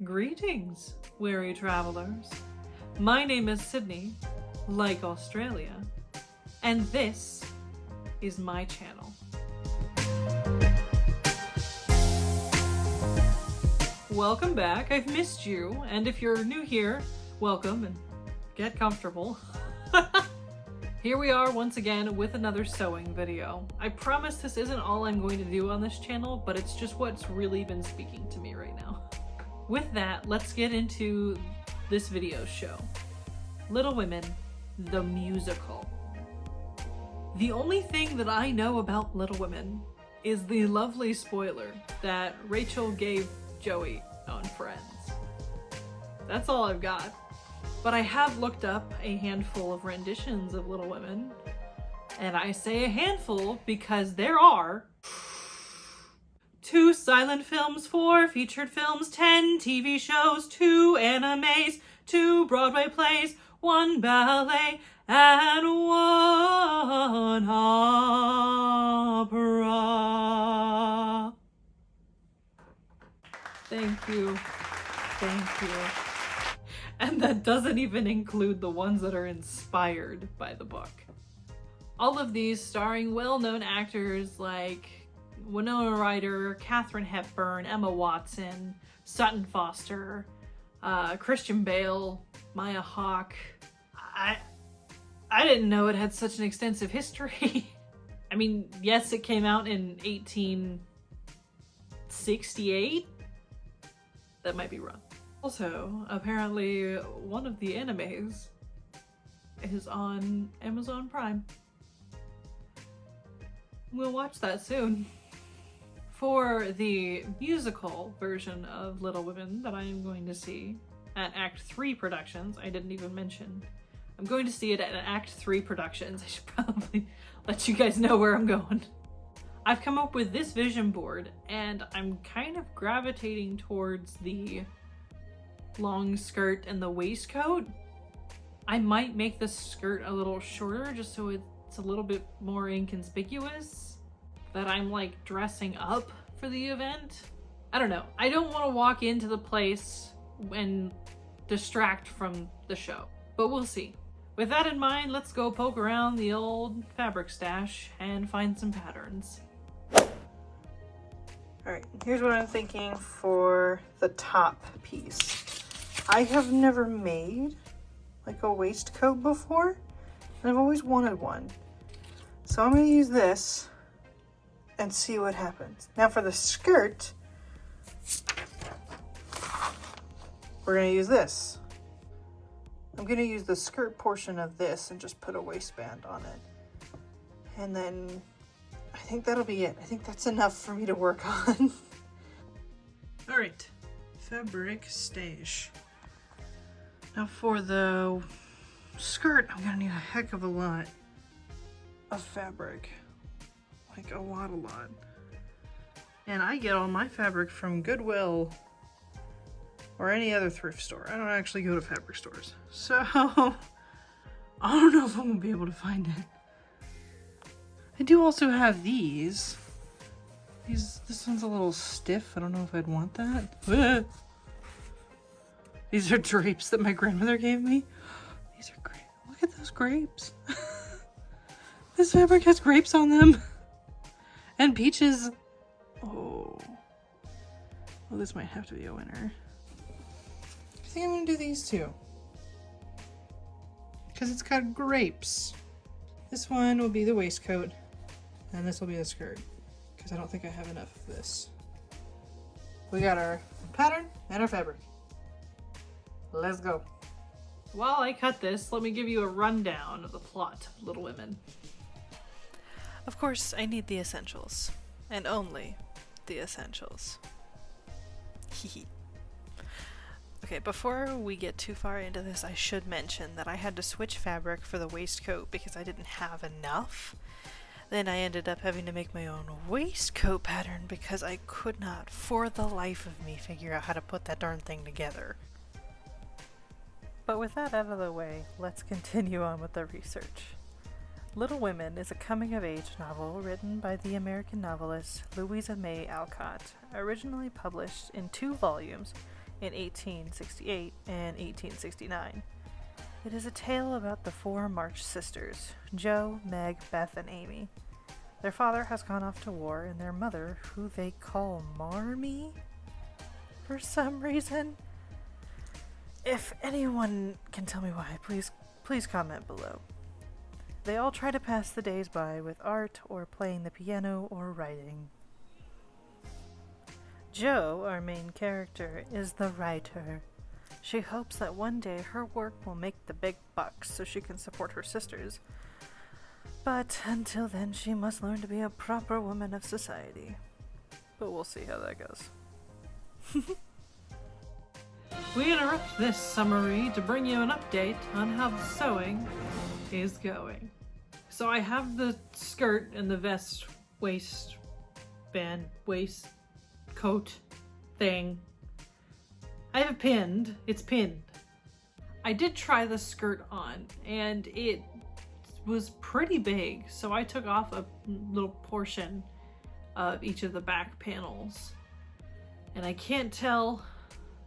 Greetings, weary travelers. My name is Sydney, like Australia, and this is my channel. Welcome back. I've missed you, and if you're new here, welcome and get comfortable. Here we are once again with another sewing video. I promise this isn't all I'm going to do on this channel, but it's just what's really been speaking to me right now. With that, let's get into this video's show. Little Women, the musical. The only thing that I know about Little Women is the lovely spoiler that Rachel gave Joey on Friends. That's all I've got. But I have looked up a handful of renditions of Little Women, and I say a handful because there are 2 silent films, 4 featured films, 10 TV shows, 2 animes, 2 Broadway plays, 1 ballet, and 1 opera. Thank you. Thank you. And that doesn't even include the ones that are inspired by the book. All of these starring well-known actors like Winona Ryder, Katharine Hepburn, Emma Watson, Sutton Foster, Christian Bale, Maya Hawke. I didn't know it had such an extensive history. I mean, yes, it came out in 1868. That might be wrong. Also, apparently one of the animes is on Amazon Prime. We'll watch that soon. For the musical version of Little Women that I am going to see at Act 3 Productions, I didn't even mention. I'm going to see it at Act 3 Productions. I should probably let you guys know where I'm going. I've come up with this vision board, and I'm kind of gravitating towards the long skirt and the waistcoat. I might make the skirt a little shorter just so it's a little bit more inconspicuous that I'm like dressing up for the event. I don't know. I don't want to walk into the place and distract from the show, but we'll see. With that in mind, let's go poke around the old fabric stash and find some patterns. Alright, here's what I'm thinking for the top piece. I have never made like a waistcoat before, and I've always wanted one. So I'm going to use this and see what happens. Now for the skirt, we're going to use this. I'm going to use the skirt portion of this and just put a waistband on it. And then I think that'll be it. I think that's enough for me to work on. All right, fabric stash. Now for the skirt, I'm gonna need a heck of a lot of fabric. Like a lot. And I get all my fabric from Goodwill or any other thrift store. I don't actually go to fabric stores. So I don't know if I'm gonna be able to find it. I do also have these. This one's a little stiff. I don't know if I'd want that. These are drapes that my grandmother gave me. These are great. Look at those grapes. This fabric has grapes on them. And peaches. Oh. Well, this might have to be a winner. I think I'm gonna do these two. Because it's got grapes. This one will be the waistcoat. And this will be the skirt. Because I don't think I have enough of this. We got our pattern and our fabric. Let's go. While I cut this, let me give you a rundown of the plot of Little Women. Of course, I need the essentials. And only the essentials. Hehe. Okay, before we get too far into this, I should mention that I had to switch fabric for the waistcoat because I didn't have enough. Then I ended up having to make my own waistcoat pattern because I could not, for the life of me, figure out how to put that darn thing together. But with that out of the way, let's continue on with the research. Little Women is a coming-of-age novel written by the American novelist Louisa May Alcott, originally published in 2 volumes in 1868 and 1869. It is a tale about the four March sisters, Jo, Meg, Beth, and Amy. Their father has gone off to war, and their mother, who they call Marmee, for some reason. If anyone can tell me why, please comment below. They all try to pass the days by with art or playing the piano or writing. Jo, our main character, is the writer. She hopes that one day her work will make the big bucks so she can support her sisters. But until then, she must learn to be a proper woman of society. But we'll see how that goes. We interrupt this summary to bring you an update on how the sewing is going. So I have the skirt and the vest, waistband, coat thing. I have it pinned. It's pinned. I did try the skirt on and it was pretty big, so I took off a little portion of each of the back panels. And I can't tell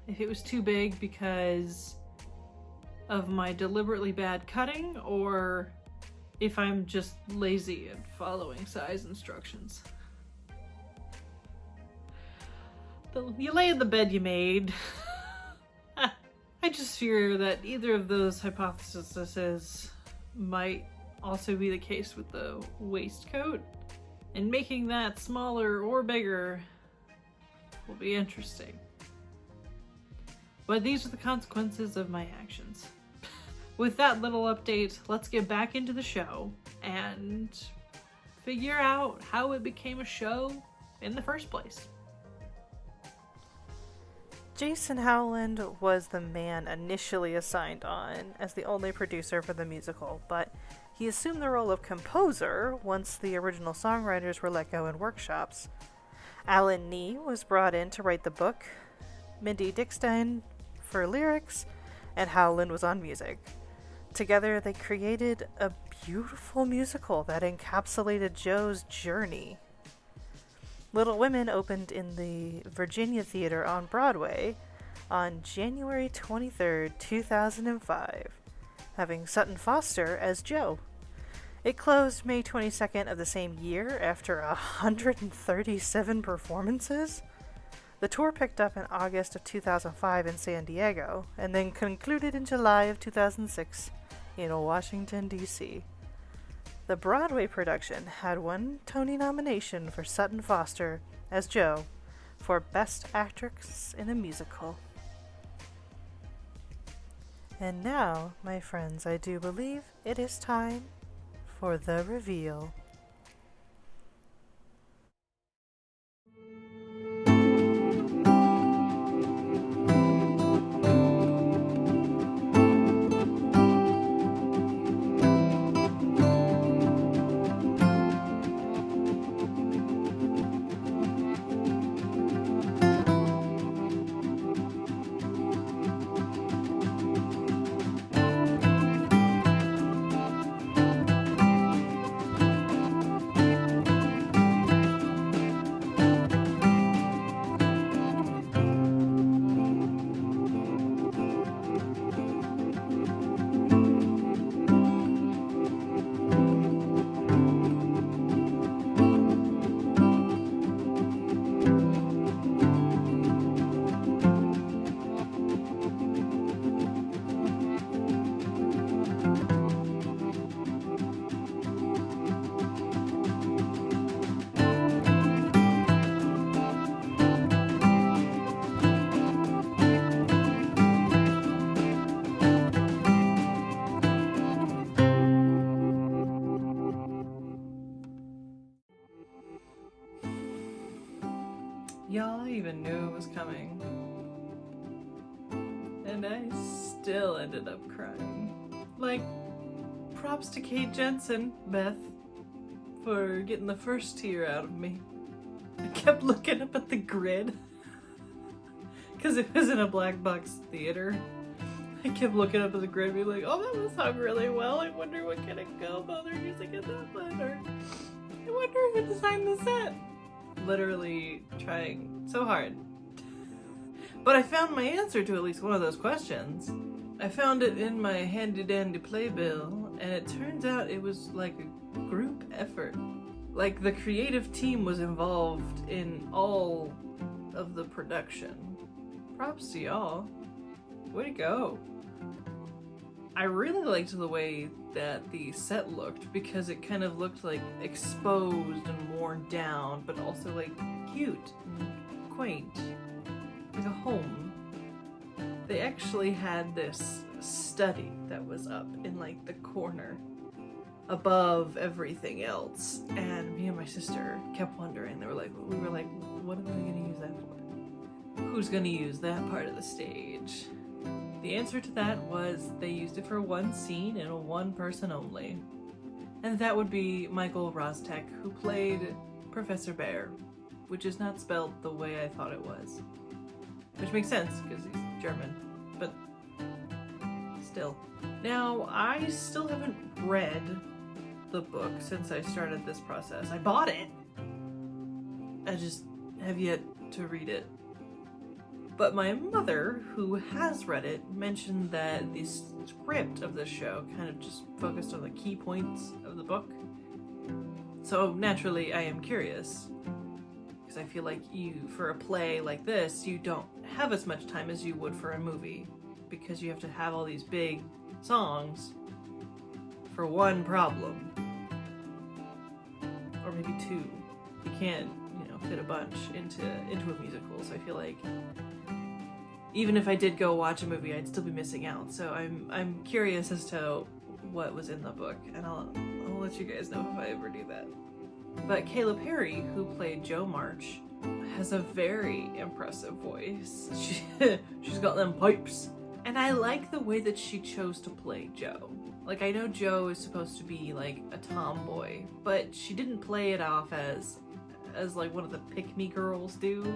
if it was too big because of my deliberately bad cutting or if I'm just lazy at following size instructions. You lay in the bed you made. I just fear that either of those hypotheses might also be the case with the waistcoat, and making that smaller or bigger will be interesting. But these are the consequences of my actions. With that little update, let's get back into the show and figure out how it became a show in the first place. Jason Howland was the man initially assigned on as the only producer for the musical, but he assumed the role of composer once the original songwriters were let go in workshops. Alan Nee was brought in to write the book, Mindy Dickstein for lyrics, and Howland was on music. Together they created a beautiful musical that encapsulated Jo's journey. Little Women opened in the Virginia Theater on Broadway on January 23rd, 2005, having Sutton Foster as Jo. It closed May 22nd of the same year after 137 performances. The tour picked up in August of 2005 in San Diego, and then concluded in July of 2006 in Washington, D.C. The Broadway production had one Tony nomination for Sutton Foster as Jo for Best Actress in a Musical. And now, my friends, I do believe it is time for the reveal. Y'all even knew it was coming. And I still ended up crying. Like, props to Kate Jensen, Beth, for getting the first tear out of me. I kept looking up at the grid. Because it was in a black box theater. I kept looking up at the grid and being like, oh, that was sung really well. I wonder what kind of go they're using in that one. Or I wonder who designed the set. Literally trying so hard. But I found my answer to at least one of those questions. I found it in my handy-dandy playbill, and it turns out it was like a group effort. Like, the creative team was involved in all of the production. Props to y'all. Way to go. I really liked the way that the set looked, because it kind of looked like exposed and worn down, but also like cute and quaint. Like a home. They actually had this study that was up in like the corner above everything else, and me and my sister kept wondering. We were like, what are they gonna use that for? Who's gonna use that part of the stage? The answer to that was they used it for one scene and one person only. And that would be Michael Rostek, who played Professor Bear, which is not spelled the way I thought it was. Which makes sense, because he's German, but still. Now, I still haven't read the book since I started this process. I bought it! I just have yet to read it. But my mother, who has read it, mentioned that the script of the show kind of just focused on the key points of the book. So naturally, I am curious. Because I feel like for a play like this, you don't have as much time as you would for a movie. Because you have to have all these big songs for one problem. Or maybe two. You can't, fit a bunch into a musical, so I feel like even if I did go watch a movie, I'd still be missing out. So I'm curious as to what was in the book, and I'll let you guys know if I ever do that. But Kayla Perry, who played Jo March, has a very impressive voice. She's got them pipes. And I like the way that she chose to play Jo. Like, I know Jo is supposed to be like a tomboy, but she didn't play it off as like one of the pick-me girls do.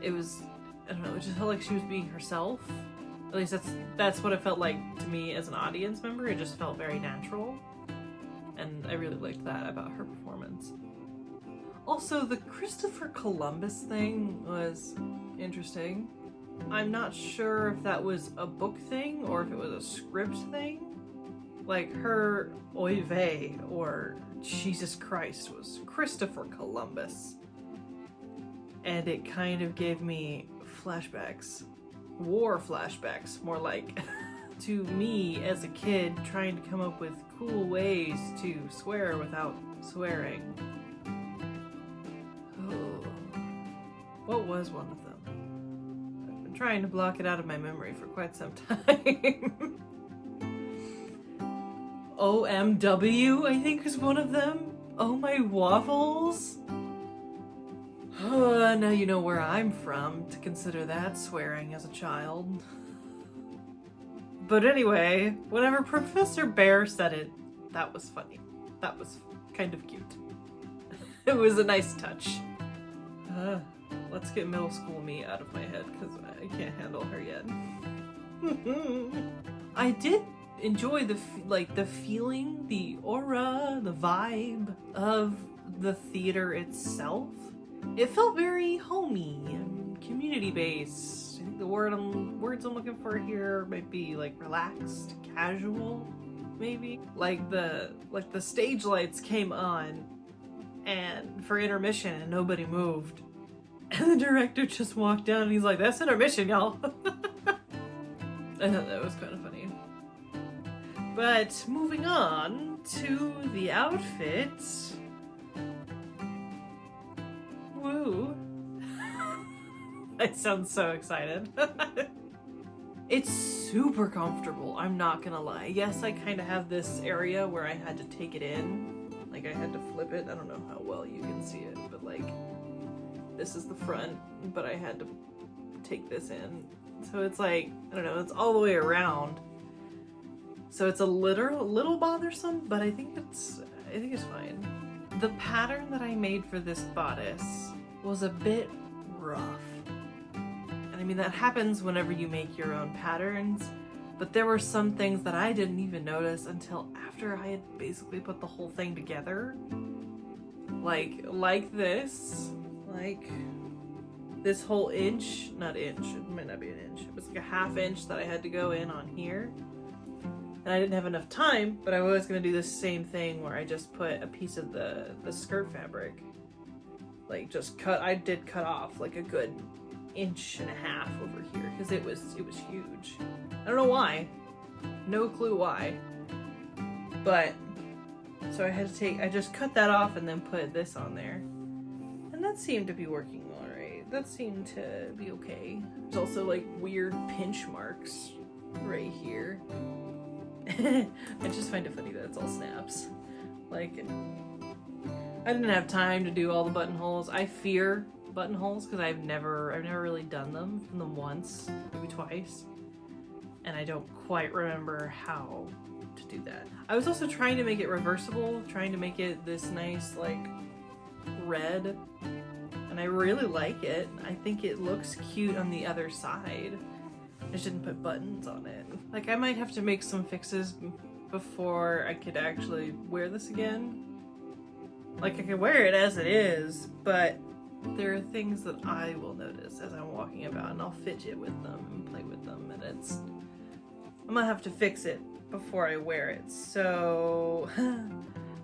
It was, I don't know, it just felt like she was being herself. At least that's what it felt like to me as an audience member. It just felt very natural. And I really liked that about her performance. Also, the Christopher Columbus thing was interesting. I'm not sure if that was a book thing or if it was a script thing. Like, her oy vey or Jesus Christ was Christopher Columbus. And it kind of gave me flashbacks. War flashbacks, more like, to me as a kid trying to come up with cool ways to swear without swearing. Oh. What was one of them? I've been trying to block it out of my memory for quite some time. OMW, I think, is one of them. Oh my waffles. Now you know where I'm from to consider that swearing as a child. But anyway, whenever Professor Bear said it, that was funny. That was kind of cute. It was a nice touch. Let's get middle school me out of my head because I can't handle her yet. I did enjoy the feeling, the aura, the vibe of the theater itself. It felt very homey and community-based. I think the words I'm looking for here might be like relaxed, casual, maybe. Like the stage lights came on and for intermission and nobody moved. And the director just walked down and he's like, "That's intermission, y'all." I thought that was kind of funny. But moving on to the outfits. Woo. I sound so excited. It's super comfortable, I'm not gonna lie. Yes, I kind of have this area where I had to take it in. Like, I had to flip it. I don't know how well you can see it, but like, this is the front, but I had to take this in. So it's like, I don't know, it's all the way around. So it's a little bothersome, but I think it's fine. The pattern that I made for this bodice was a bit rough. And I mean, that happens whenever you make your own patterns, but there were some things that I didn't even notice until after I had basically put the whole thing together. Like this, like this whole inch, not inch, it might not be an inch, it was like a ½ inch that I had to go in on here. And I didn't have enough time, but I was gonna do the same thing where I just put a piece of the skirt fabric, like just I did cut off like a good 1.5 inches over here, because it was huge. I don't know why, no clue why, but so I just cut that off and then put this on there, and that seemed to be working all right. That seemed to be okay. There's also like weird pinch marks right here. I just find it funny that it's all snaps. Like, I didn't have time to do all the buttonholes. I fear buttonholes because I've never really done them once, maybe twice, and I don't quite remember how to do that. I was also trying to make it reversible, trying to make it this nice like red, and I really like it. I think it looks cute on the other side. I just didn't put buttons on it. Like, I might have to make some fixes before I could actually wear this again. Like, I can wear it as it is, but there are things that I will notice as I'm walking about, and I'll fidget with them and play with them, and I'm gonna have to fix it before I wear it, so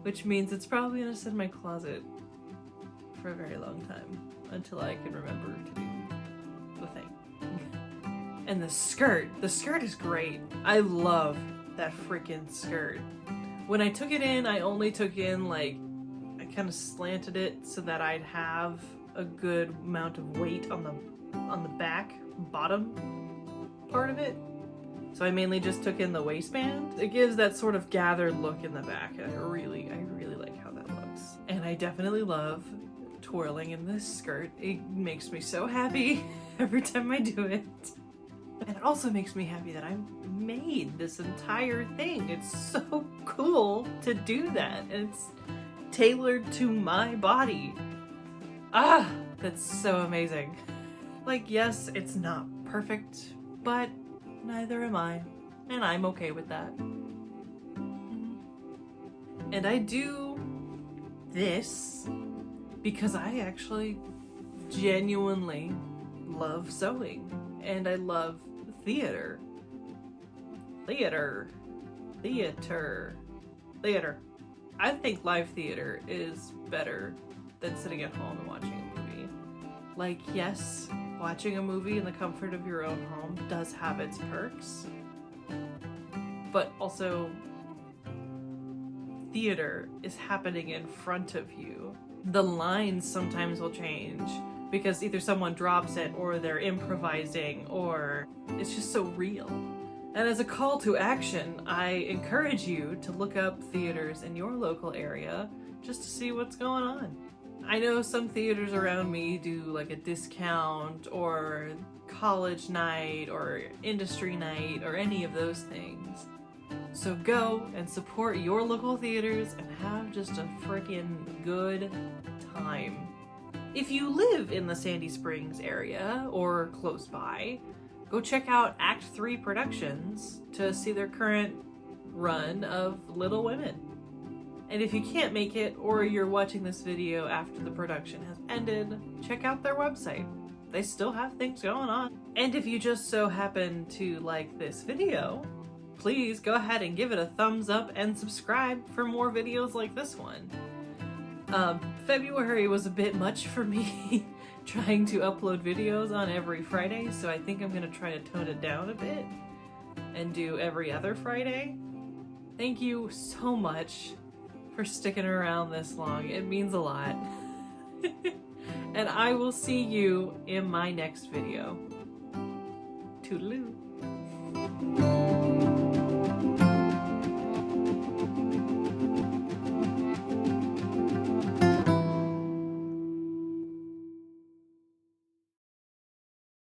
which means it's probably gonna sit in my closet for a very long time until I can remember to do the thing. And the skirt is great. I love that freaking skirt. When I took it in, I only took in like, I kind of slanted it so that I'd have a good amount of weight on the back bottom part of it. So I mainly just took in the waistband. It gives that sort of gathered look in the back. I really like how that looks. And I definitely love twirling in this skirt. It makes me so happy every time I do it. And it also makes me happy that I made this entire thing. It's so cool to do that. And it's tailored to my body. Ah, that's so amazing. Like, yes, it's not perfect, but neither am I. And I'm okay with that. And I do this because I actually genuinely love sewing. And I love theater. Theater. I think live theater is better than sitting at home and watching a movie. Like, yes, watching a movie in the comfort of your own home does have its perks, but also theater is happening in front of you. The lines sometimes will change because either someone drops it or they're improvising, or it's just so real. And as a call to action, I encourage you to look up theaters in your local area just to see what's going on. I know some theaters around me do like a discount or college night or industry night or any of those things. So go and support your local theaters and have just a freaking good time. If you live in the Sandy Springs area or close by, go check out Act 3 Productions to see their current run of Little Women. And if you can't make it, or you're watching this video after the production has ended, check out their website. They still have things going on. And if you just so happen to like this video, please go ahead and give it a thumbs up and subscribe for more videos like this one. February was a bit much for me trying to upload videos on every Friday, so I think I'm gonna try to tone it down a bit and do every other Friday. Thank you so much for sticking around this long. It means a lot. And I will see you in my next video. Toodaloo.